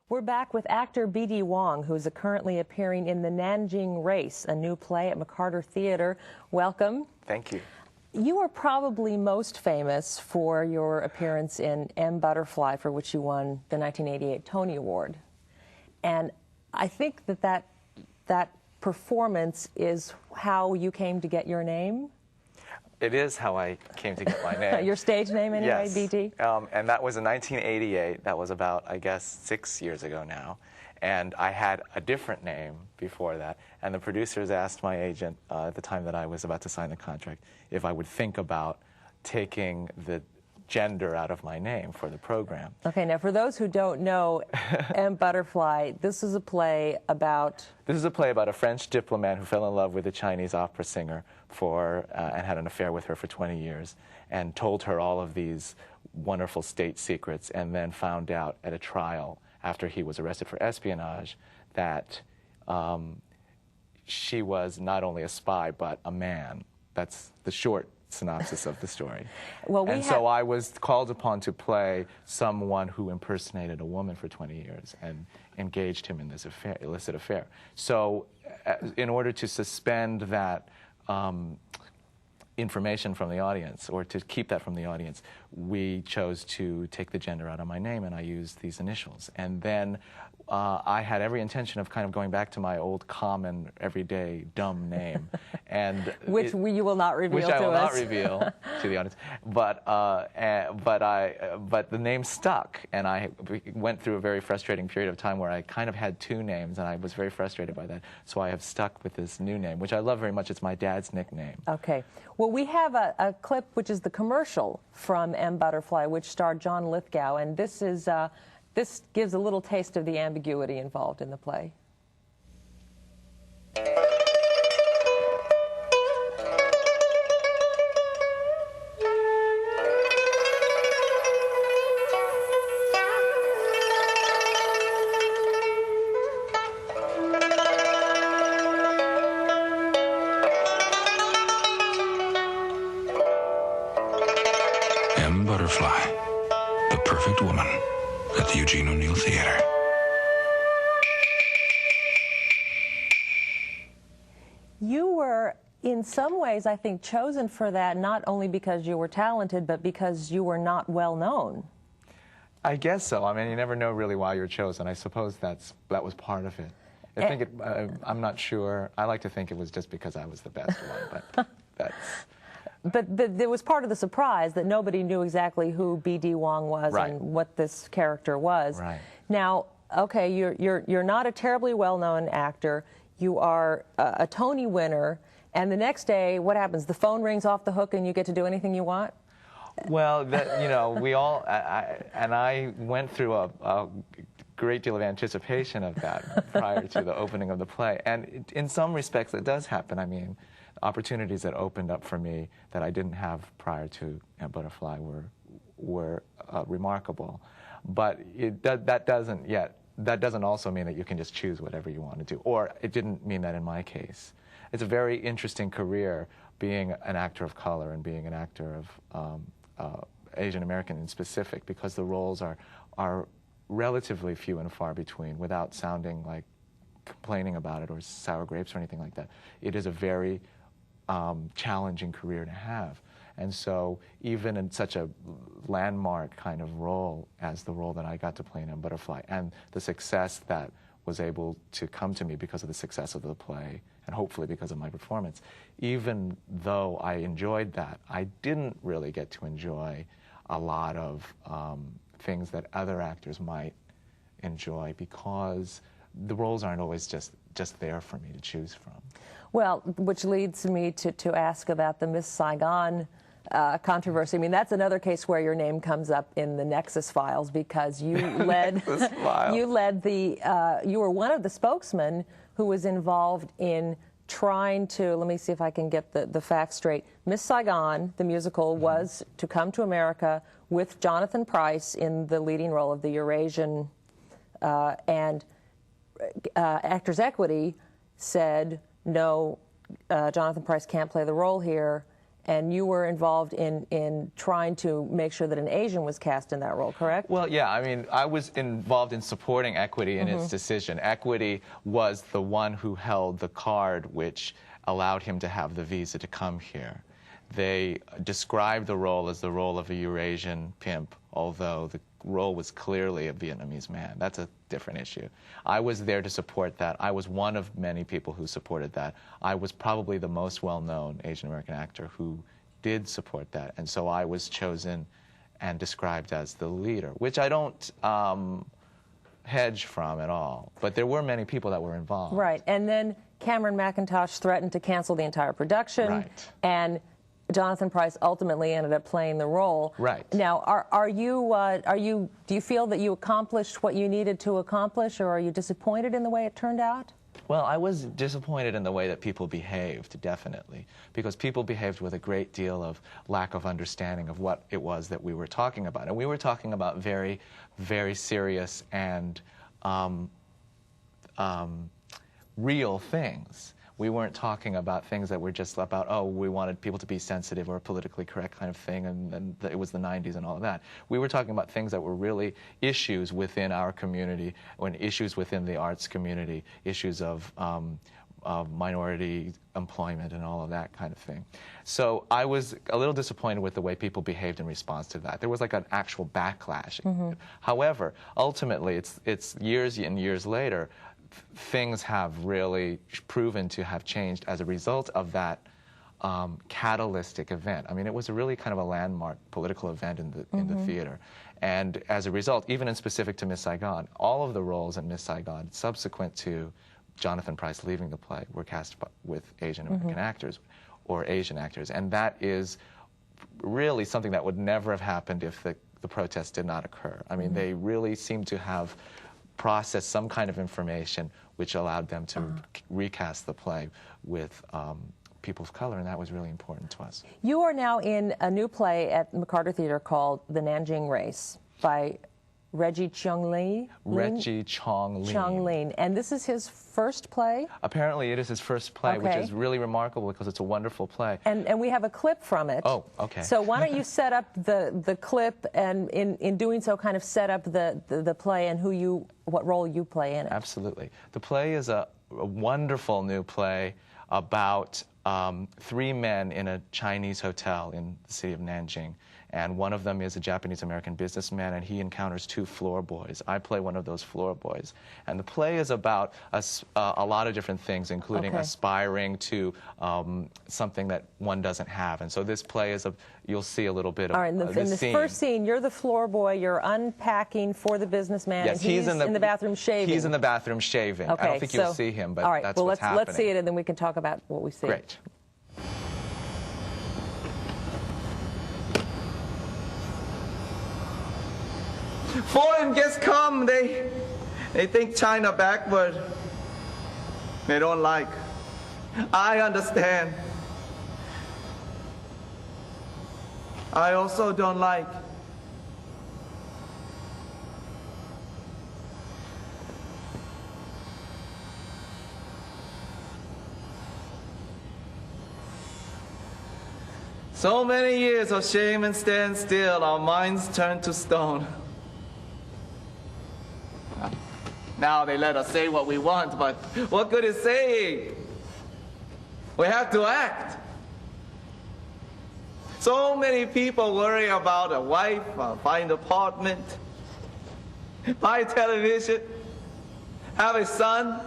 We're back with actor B.D. Wong, who is currently appearing in The Nanjing Race, a new play at McCarter Theater. Welcome. Thank you. You are probably most famous for your appearance in M. Butterfly, for which you won the 1988 Tony Award. And I think that performance is how you came to get your name. It is how I came to get my name. Your stage name, anyway, yes. B.D.? And that was in 1988. That was about, I guess, 6 years ago now. And I had a different name before that. And the producers asked my agent at the time that I was about to sign the contract if I would think about taking the gender out of my name for the program. Okay, now for those who don't know, M. Butterfly, this is a play about... This is a play about a French diplomat who fell in love with a Chinese opera singer and had an affair with her for 20 years and told her all of these wonderful state secrets, and then found out at a trial after he was arrested for espionage that she was not only a spy but a man. That's the short synopsis of the story. Well, so I was called upon to play someone who impersonated a woman for 20 years and engaged him in this affair, illicit affair. So in order to suspend that information from the audience, or to keep that from the audience, we chose to take the gender out of my name, and I used these initials. And then I had every intention of kind of going back to my old common, everyday, dumb name, and which you will not reveal to us. Which I will not reveal to the audience. But the name stuck, and I went through a very frustrating period of time where I kind of had two names, and I was very frustrated by that. So I have stuck with this new name, which I love very much. It's my dad's nickname. Okay. Well, we have a clip which is the commercial from M. Butterfly, which starred John Lithgow, and this is. This gives a little taste of the ambiguity involved in the play. M. Butterfly, the perfect woman. At the Eugene O'Neill Theater. You were, in some ways, I think, chosen for that not only because you were talented, but because you were not well known. I guess so. I mean, you never know really why you're chosen. I suppose that was part of it. I'm not sure. I like to think it was just because I was the best one, but that's... But there was part of the surprise that nobody knew exactly who B.D. Wong was right. and what this character was. Right. Now, okay, you're not a terribly well-known actor. You are a Tony winner, and the next day, what happens? The phone rings off the hook, and you get to do anything you want? Well, you know, we all, I went through a great deal of anticipation of that prior to the opening of the play, and in some respects, it does happen. I mean, opportunities that opened up for me that I didn't have prior to Butterfly were remarkable, but that doesn't also mean that you can just choose whatever you want to do. Or it didn't mean that in my case. It's a very interesting career being an actor of color and being an actor of Asian American in specific, because the roles are relatively few and far between, without sounding like complaining about it or sour grapes or anything like that. It is a very challenging career to have. And so even in such a landmark kind of role as the role that I got to play in Butterfly, and the success that was able to come to me because of the success of the play, and hopefully because of my performance, even though I enjoyed that, I didn't really get to enjoy a lot of things that other actors might enjoy, because the roles aren't always just there for me to choose from. Well, which leads me to ask about the Miss Saigon controversy. I mean, that's another case where your name comes up in the Nexus files, because you led you were one of the spokesmen who was involved in trying to, let me see if I can get the facts straight. Miss Saigon, the musical, was to come to America with Jonathan Pryce in the leading role of the Eurasian, and Actors Equity said, no, Jonathan Pryce can't play the role here, and you were involved in trying to make sure that an Asian was cast in that role, correct? Well, yeah, I mean, I was involved in supporting Equity in its decision. Equity was the one who held the card which allowed him to have the visa to come here. They described the role as the role of a Eurasian pimp, although the role was clearly a Vietnamese man. That's a different issue. I was there to support that. I was one of many people who supported that. I was probably the most well-known Asian American actor who did support that, and so I was chosen and described as the leader, which I don't hedge from at all. But there were many people that were involved. Right, and then Cameron McIntosh threatened to cancel the entire production. Right. And Jonathan Pryce ultimately ended up playing the role. Right. Now, do you feel that you accomplished what you needed to accomplish, or are you disappointed in the way it turned out? Well, I was disappointed in the way that people behaved, definitely, because people behaved with a great deal of lack of understanding of what it was that we were talking about. And we were talking about very, very serious and real things. We weren't talking about things that were just about, oh, we wanted people to be sensitive or a politically correct kind of thing, and it was the 90s and all of that. We were talking about things that were really issues within our community, or issues within the arts community, issues of minority employment and all of that kind of thing. So I was a little disappointed with the way people behaved in response to that. There was like an actual backlash. However, ultimately, it's years and years later, things have really proven to have changed as a result of that catalytic event. I mean, it was a really kind of a landmark political event in the theater. And as a result, even in specific to Miss Saigon, all of the roles in Miss Saigon subsequent to Jonathan Pryce leaving the play were cast with Asian American actors or Asian actors. And that is really something that would never have happened if the protest did not occur. I mean, they really seem to have process some kind of information which allowed them to recast the play with people of color, and that was really important to us. You are now in a new play at McCarter Theater called The Nanjing Race by Reggie Chong-Lin. Reggie Chong-Lin. Chong-Lin. And this is his first play? Apparently it is his first play, which is really remarkable because it's a wonderful play. And we have a clip from it. Oh, okay. So why don't you set up the clip, and in doing so kind of set up the play and what role you play in it. Absolutely. The play is a wonderful new play about 3 men in a Chinese hotel in the city of Nanjing. And one of them is a Japanese-American businessman, and he encounters 2 floor boys. I play one of those floor boys. And the play is about a lot of different things, including aspiring to something that one doesn't have. And so this play is you'll see a little bit of All right, in this first scene, you're the floor boy, you're unpacking for the businessman, yes, and he's in the bathroom shaving. He's in the bathroom shaving. Okay, I don't think you'll see him, but all right, that's well, what's happening. Let's see it, and then we can talk about what we see. Great. Foreign guests come, they think China backward. They don't like. I understand. I also don't like. So many years of shame and standstill, our minds turn to stone. Now they let us say what we want, but what good is saying? We have to act. So many people worry about a wife, buy an apartment, buy a television, have a son.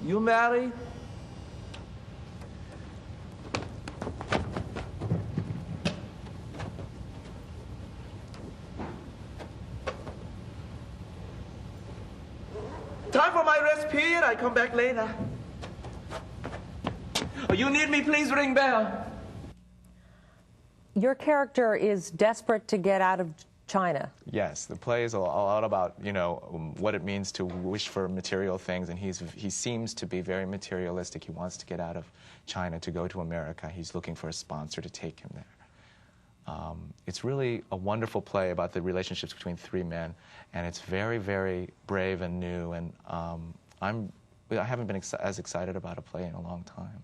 You married? Time for my rest period. I come back later. Oh, you need me, please ring bell. Your character is desperate to get out of China. Yes, the play is a lot about, you know, what it means to wish for material things, and he seems to be very materialistic. He wants to get out of China to go to America. He's looking for a sponsor to take him there. It's really a wonderful play about the relationships between 3 men, and it's very, very brave and new, and I'm I haven't been as excited about a play in a long time.